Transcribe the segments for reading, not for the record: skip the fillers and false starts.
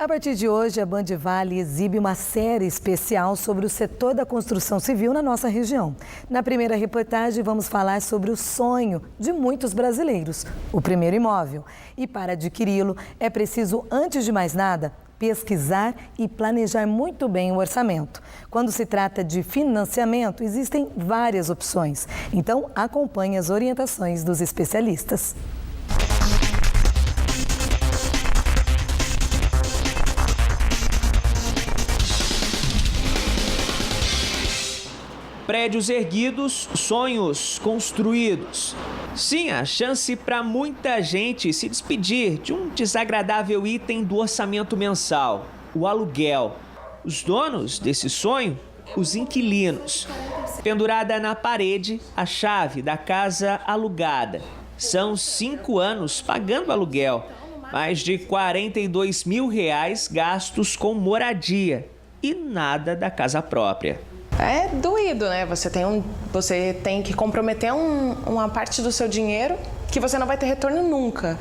A partir de hoje, a Band Vale exibe uma série especial sobre o setor da construção civil na nossa região. Na primeira reportagem, vamos falar sobre o sonho de muitos brasileiros, o primeiro imóvel. E para adquiri-lo, é preciso, antes de mais nada, pesquisar e planejar muito bem o orçamento. Quando se trata de financiamento, existem várias opções. Então, acompanhe as orientações dos especialistas. Prédios erguidos, sonhos construídos. Sim, a chance para muita gente se despedir de um desagradável item do orçamento mensal, o aluguel. Os donos desse sonho, os inquilinos. Pendurada na parede, a chave da casa alugada. São 5 anos pagando aluguel. Mais de R$42 mil gastos com moradia e nada da casa própria. É doído, né? Você tem que comprometer uma parte do seu dinheiro que você não vai ter retorno nunca.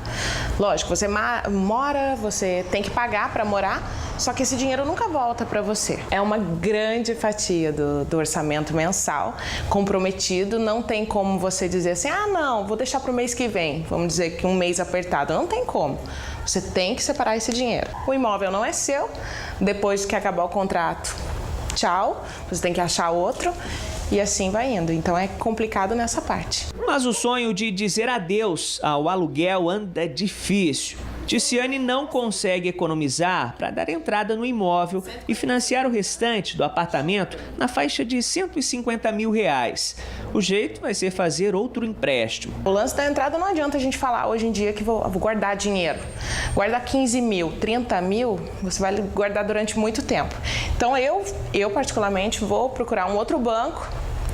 Lógico, você mora, você tem que pagar para morar, só que esse dinheiro nunca volta para você. É uma grande fatia do orçamento mensal comprometido. Não tem como você dizer assim, não, vou deixar para o mês que vem. Vamos dizer que um mês apertado. Não tem como. Você tem que separar esse dinheiro. O imóvel não é seu. Depois que acabar o contrato, tchau, você tem que achar outro e assim vai indo. Então é complicado nessa parte. Mas o sonho de dizer adeus ao aluguel anda difícil. Ticiane não consegue economizar para dar entrada no imóvel e financiar o restante do apartamento na faixa de R$150 mil. O jeito vai ser fazer outro empréstimo. O lance da entrada não adianta a gente falar hoje em dia que vou guardar dinheiro. Guardar 15 mil, 30 mil, você vai guardar durante muito tempo. Então eu particularmente vou procurar um outro banco,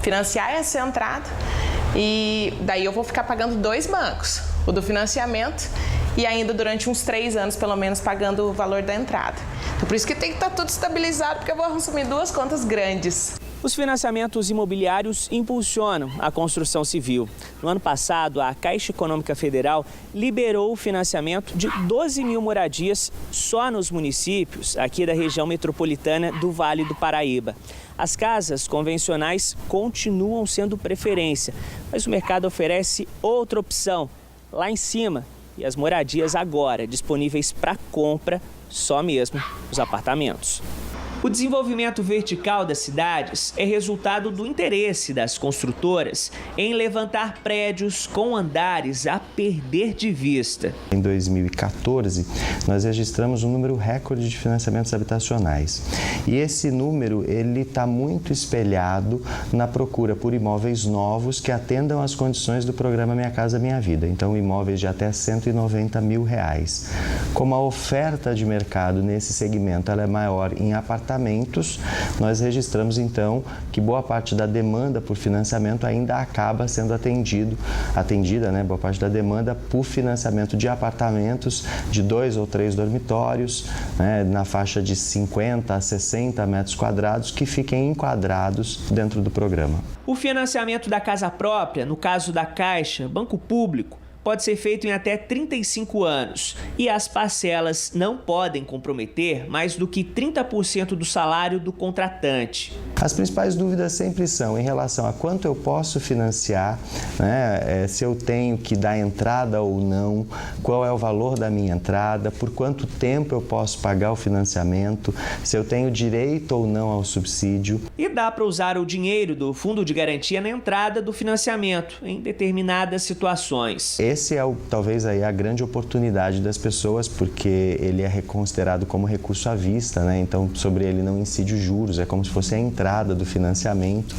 financiar essa entrada e daí eu vou ficar pagando 2 bancos. O do financiamento e ainda durante uns 3 anos, pelo menos, pagando o valor da entrada. Então, por isso que tem que estar tudo estabilizado, porque eu vou assumir 2 contas grandes. Os financiamentos imobiliários impulsionam a construção civil. No ano passado, a Caixa Econômica Federal liberou o financiamento de 12 mil moradias só nos municípios aqui da região metropolitana do Vale do Paraíba. As casas convencionais continuam sendo preferência, mas o mercado oferece outra opção, lá em cima. E as moradias agora disponíveis para compra, só mesmo os apartamentos. O desenvolvimento vertical das cidades é resultado do interesse das construtoras em levantar prédios com andares a perder de vista. Em 2014, nós registramos um número recorde de financiamentos habitacionais. E esse número ele está muito espelhado na procura por imóveis novos que atendam às condições do programa Minha Casa Minha Vida. Então, imóveis de até R$190 mil. Como a oferta de mercado nesse segmento ela é maior em apartamentos, nós registramos então que boa parte da demanda por financiamento ainda acaba sendo atendida, né, boa parte da demanda por financiamento de apartamentos de 2 ou 3 dormitórios, né, na faixa de 50 a 60 metros quadrados que fiquem enquadrados dentro do programa. O financiamento da casa própria, no caso da Caixa, Banco Público, pode ser feito em até 35 anos e as parcelas não podem comprometer mais do que 30% do salário do contratante. As principais dúvidas sempre são em relação a quanto eu posso financiar, né, se eu tenho que dar entrada ou não, qual é o valor da minha entrada, por quanto tempo eu posso pagar o financiamento, se eu tenho direito ou não ao subsídio. E dá para usar o dinheiro do fundo de garantia na entrada do financiamento em determinadas situações. Esse é talvez aí a grande oportunidade das pessoas, porque ele é considerado como recurso à vista, né? Então sobre ele não incide os juros, é como se fosse a entrada do financiamento.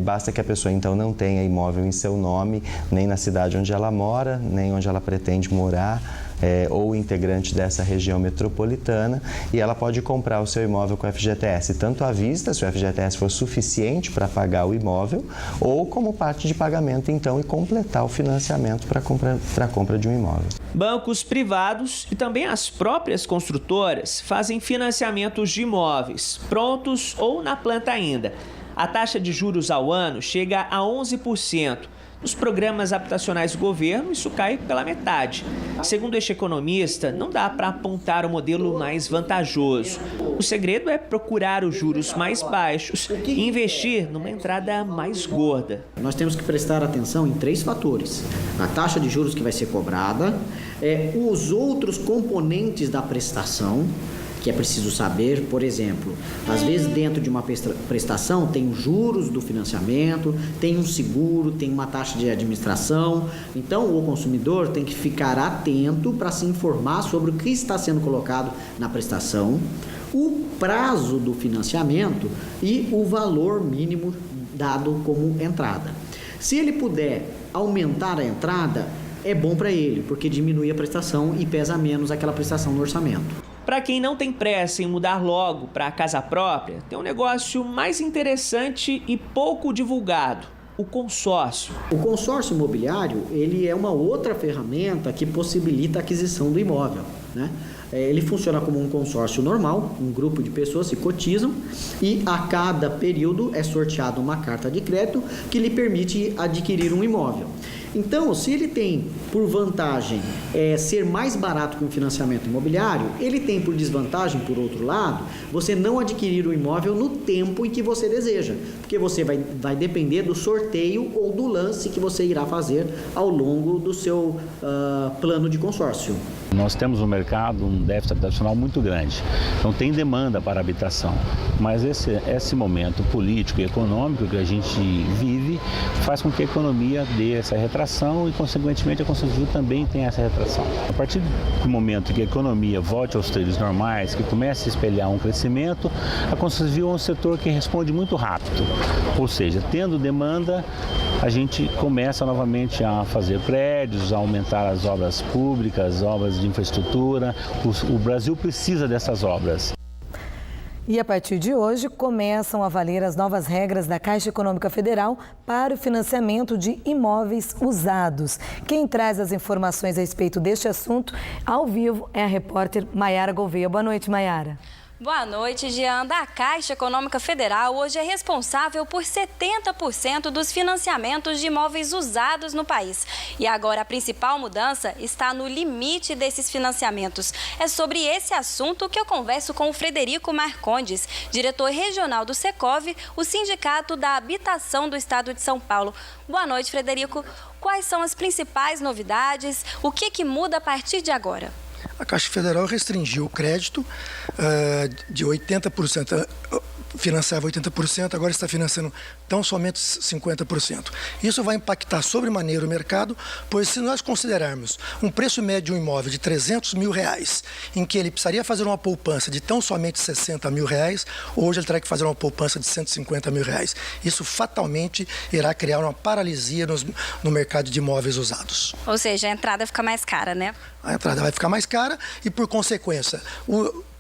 Basta que a pessoa então não tenha imóvel em seu nome, nem na cidade onde ela mora, nem onde ela pretende morar, ou integrante dessa região metropolitana, e ela pode comprar o seu imóvel com o FGTS, tanto à vista, se o FGTS for suficiente para pagar o imóvel, ou como parte de pagamento, então, e completar o financiamento para a compra de um imóvel. Bancos privados e também as próprias construtoras fazem financiamentos de imóveis, prontos ou na planta ainda. A taxa de juros ao ano chega a 11%. Nos programas habitacionais do governo, isso cai pela metade. Segundo este economista, não dá para apontar o modelo mais vantajoso. O segredo é procurar os juros mais baixos e investir numa entrada mais gorda. Nós temos que prestar atenção em 3 fatores. A taxa de juros que vai ser cobrada, os outros componentes da prestação, que é preciso saber, por exemplo, às vezes dentro de uma prestação tem os juros do financiamento, tem um seguro, tem uma taxa de administração. Então o consumidor tem que ficar atento para se informar sobre o que está sendo colocado na prestação, o prazo do financiamento e o valor mínimo dado como entrada. Se ele puder aumentar a entrada, é bom para ele, porque diminui a prestação e pesa menos aquela prestação no orçamento. Para quem não tem pressa em mudar logo para a casa própria, tem um negócio mais interessante e pouco divulgado: o consórcio. O consórcio imobiliário, ele é uma outra ferramenta que possibilita a aquisição do imóvel, né? Ele funciona como um consórcio normal, um grupo de pessoas se cotizam e a cada período é sorteada uma carta de crédito que lhe permite adquirir um imóvel. Então, se ele tem por vantagem ser mais barato que um financiamento imobiliário, ele tem por desvantagem, por outro lado, você não adquirir o imóvel no tempo em que você deseja, porque você vai depender do sorteio ou do lance que você irá fazer ao longo do seu plano de consórcio. Nós temos no mercado um déficit habitacional muito grande, então tem demanda para a habitação, mas esse momento político e econômico que a gente vive faz com que a economia dê essa retração e, consequentemente, a construção civil também tem essa retração. A partir do momento que a economia volte aos trilhos normais, que comece a espelhar um crescimento, a construção civil é um setor que responde muito rápido, ou seja, tendo demanda, a gente começa novamente a fazer prédios, a aumentar as obras públicas, obras de infraestrutura. O Brasil precisa dessas obras. E a partir de hoje começam a valer as novas regras da Caixa Econômica Federal para o financiamento de imóveis usados. Quem traz as informações a respeito deste assunto ao vivo é a repórter Maiara Gouveia. Boa noite, Maiara. Boa noite, Gianda. A Caixa Econômica Federal hoje é responsável por 70% dos financiamentos de imóveis usados no país. E agora a principal mudança está no limite desses financiamentos. É sobre esse assunto que eu converso com o Frederico Marcondes, diretor regional do Secov, o Sindicato da Habitação do Estado de São Paulo. Boa noite, Frederico. Quais são as principais novidades? O que muda a partir de agora? A Caixa Federal restringiu o crédito de 80%, financiava 80%, agora está financiando tão somente 50%. Isso vai impactar sobremaneira o mercado, pois se nós considerarmos um preço médio de um imóvel de R$300 mil, em que ele precisaria fazer uma poupança de tão somente R$60 mil, hoje ele terá que fazer uma poupança de R$150 mil. Isso fatalmente irá criar uma paralisia no mercado de imóveis usados. Ou seja, a entrada fica mais cara, né? A entrada vai ficar mais cara e, por consequência,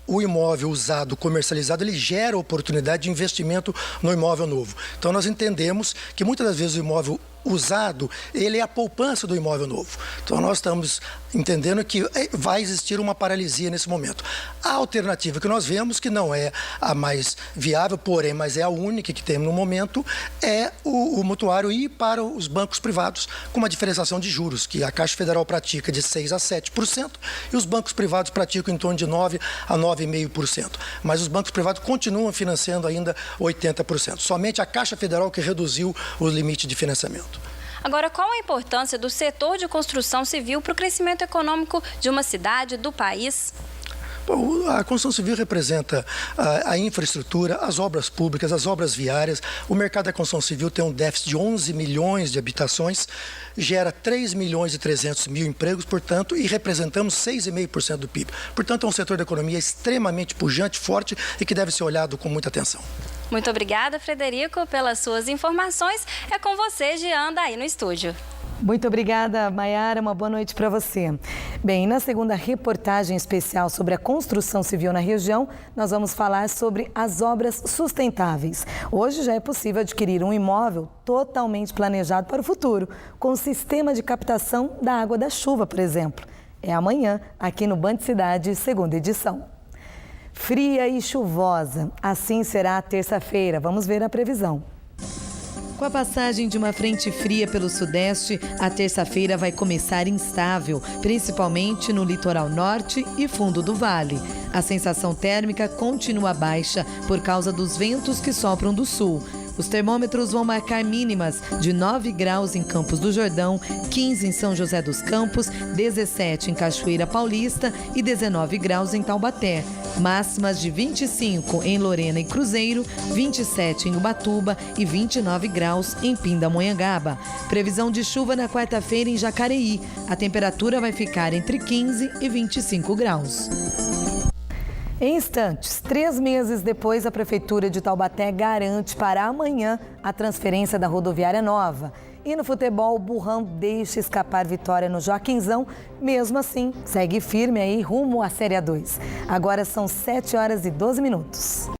o imóvel usado, comercializado, ele gera oportunidade de investimento no imóvel novo. Então, nós entendemos que muitas das vezes o imóvel usado, ele é a poupança do imóvel novo. Então, nós estamos entendendo que vai existir uma paralisia nesse momento. A alternativa que nós vemos, que não é a mais viável, porém, mas é a única que temos no momento, é o mutuário ir para os bancos privados com uma diferenciação de juros, que a Caixa Federal pratica de 6% a 7% e os bancos privados praticam em torno de 9% a 9,5%. Mas os bancos privados continuam financiando ainda 80%. Somente a Caixa Federal que reduziu o limite de financiamento. Agora, qual a importância do setor de construção civil para o crescimento econômico de uma cidade, do país? A construção civil representa a infraestrutura, as obras públicas, as obras viárias. O mercado da construção civil tem um déficit de 11 milhões de habitações, gera 3 milhões e 300 mil empregos, portanto, e representamos 6,5% do PIB. Portanto, é um setor da economia extremamente pujante, forte e que deve ser olhado com muita atenção. Muito obrigada, Frederico, pelas suas informações. É com você, Gianda, aí no estúdio. Muito obrigada, Maiara. Uma boa noite para você. Bem, na segunda reportagem especial sobre a construção civil na região, nós vamos falar sobre as obras sustentáveis. Hoje já é possível adquirir um imóvel totalmente planejado para o futuro, com o sistema de captação da água da chuva, por exemplo. É amanhã, aqui no Band Cidade, segunda edição. Fria e chuvosa, assim será a terça-feira. Vamos ver a previsão. Com a passagem de uma frente fria pelo sudeste, a terça-feira vai começar instável, principalmente no litoral norte e fundo do vale. A sensação térmica continua baixa por causa dos ventos que sopram do sul. Os termômetros vão marcar mínimas de 9 graus em Campos do Jordão, 15 em São José dos Campos, 17 em Cachoeira Paulista e 19 graus em Taubaté. Máximas de 25 em Lorena e Cruzeiro, 27 em Ubatuba e 29 graus em Pindamonhangaba. Previsão de chuva na quarta-feira em Jacareí. A temperatura vai ficar entre 15 e 25 graus. Em instantes, 3 meses depois, a Prefeitura de Taubaté garante para amanhã a transferência da rodoviária nova. E no futebol, o Burrão deixa escapar vitória no Joaquinzão. Mesmo assim, segue firme aí rumo à Série A2. Agora são 7 horas e 12 minutos.